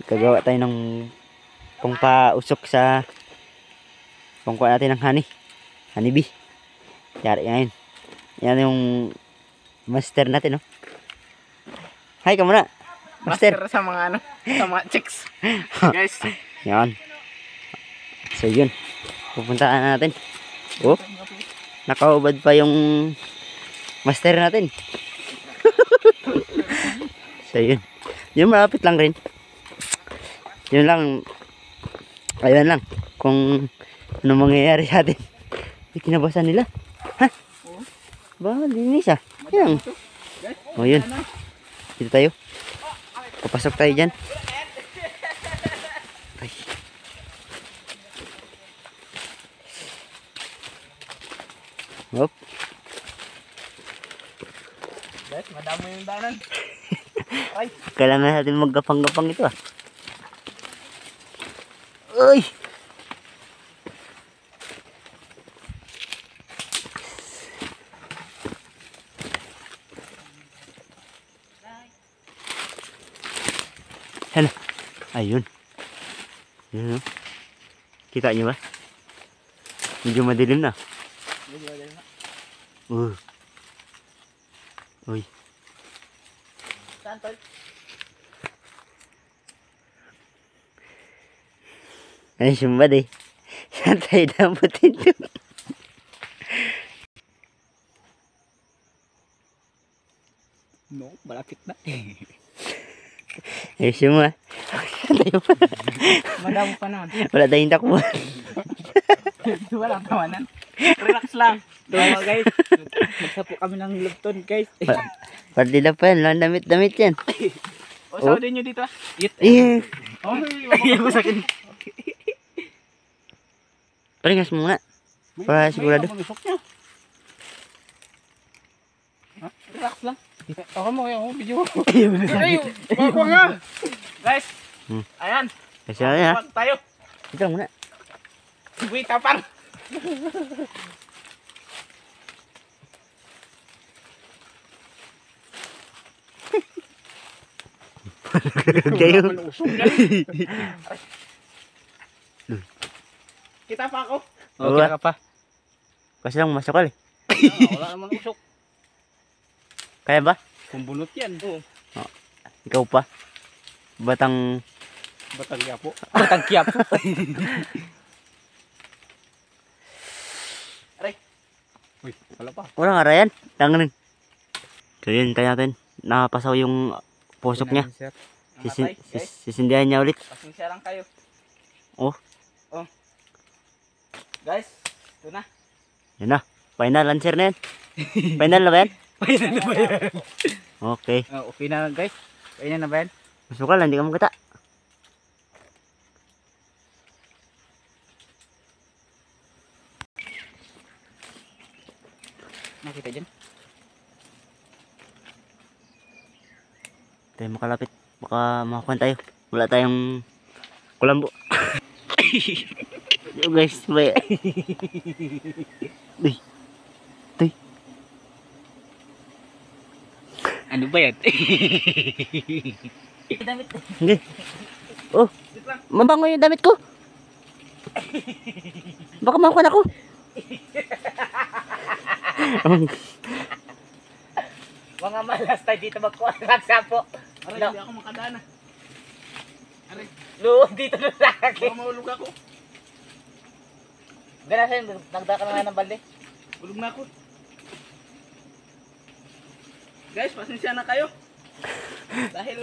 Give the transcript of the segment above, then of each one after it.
Gagawa tayo ng pangpausok sa pangkuha natin ng honey bee. Yari ngayon. Yan yung master natin, no? Hi ka muna. Master. Master sa mga ano, sa mga chicks. Guys. Yan. So yun. Pupuntaan natin. Oh. Nakaubad pa yung master natin. So yun. Yun malapit lang rin. Yun lang. Ayun lang. Kung ano mangyayari sa atin. Kinabasan nila. Ha? Ba, linis ah. Yan. O yun. Dito tayo. Papasok tayo dyan. Ay. Hop. Guys, madamo yung daanan. Ay. Kailangan natin maggapang-gapang ito ah. Uy! Hala. Ayun. Yun, no? Kita nyo ba? Medyo madilim na. Uy. Saan, tol? Ay, sumbad eh. Saan tayo damputin ito? No, malapit na. Ay, sumba. Saan tayo pa? Madamo pa naman. Wala tayong takbuhan. Walang tawanan. Relax lang. Tama guys. Magsapo kami ng lupton guys. Pati na pa yan. Lang damit-damit yan. O, sawadin nyo dito ah. Eh. Oh, ayaw ko sa akin. Paringas mo muna. Para sigurado. Relax lang. Ako mo yung video. Ay, wag nga. Guys. Ayan. Kasi na yan ha. Wag tayo. Ito lang muna. Wait, tapang. Kayo. Kita pa ako. Okay ka pa. Kasi lang masakal eh. Wala naman usok. Kaya ba? Kung bunot yan. Oo. Ikaw pa. Batang Batang Quiapo. Aray. Uy, wala pa. Wala nga yan. Tangan. So yun, kaya natin. Nakapasaw yung pusok niya. Sisindihan niya ulit. Pasensya lang kayo. Oh. Oh. Guys, ito na. Yan na. Final answer na yan. Final na ba yan? Final na ba yan? Okay. Okay na guys. Final na ba yan? Masukal, hindi ka magkata. Nakita dyan? Tayo makalapit. Baka makakuha tayo. Wala tayong kulambo. Yo guys, bay. Uy. Tuy. Ano ba yan? Hindi. Oh. Mabango yung damit ko. Baka makuha ako. Mga malas tayo dito magkuha ng sapo. Aray, hindi ako makadana. Aray. Luod dito na laki. Baka mahulog ako. Ganasin, nagdaka na nga ng balde. Hulog na ako. Guys, pasensya na kayo. Dahil...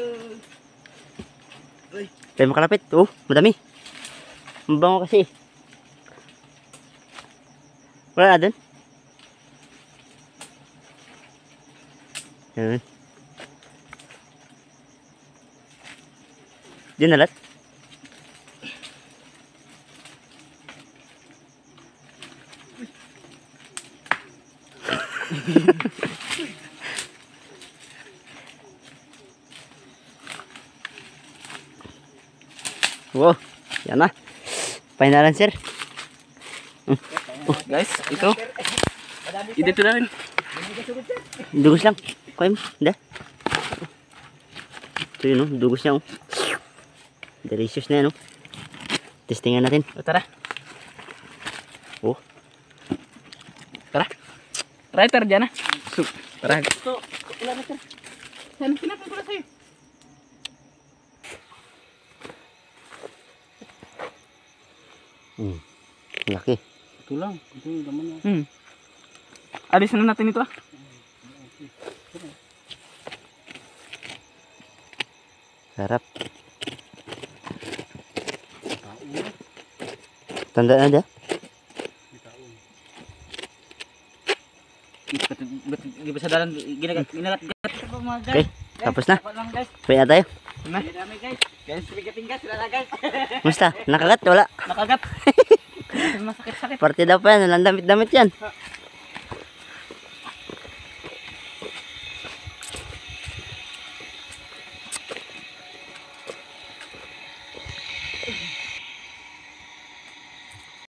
Uy. Tayo makalapit. Oh, madami. Mabango kasi. Wala na dun. Yan. Diyan nalat. Wow, yan na. Final answer. Guys, ito. Dito na rin. Dugos lang. Kuha mo. Hindi. Ito yun, dugos niya. Delicious na yan, oh. Testingan natin. O, tara. Oh. Tara. Tara, dyan na. Tara. Ito, ilan na, sir? Saan pinapin ko na sa'yo? Laki. Ito lang. Ito yung laman na. Alis na natin ito, ah. Sarap. Tanda na dia. Di ba sa dalan ginagat-gat pa mga guys. Okay, tapos na. Tapos lang guys. Pwede na tayo. Dami guys. Guys, bigating guys, wala na guys. Musta? Nakagat? Wala. Nakagat. Masakit-sakit. Parte daw pa yan. Walang damit-damit yan.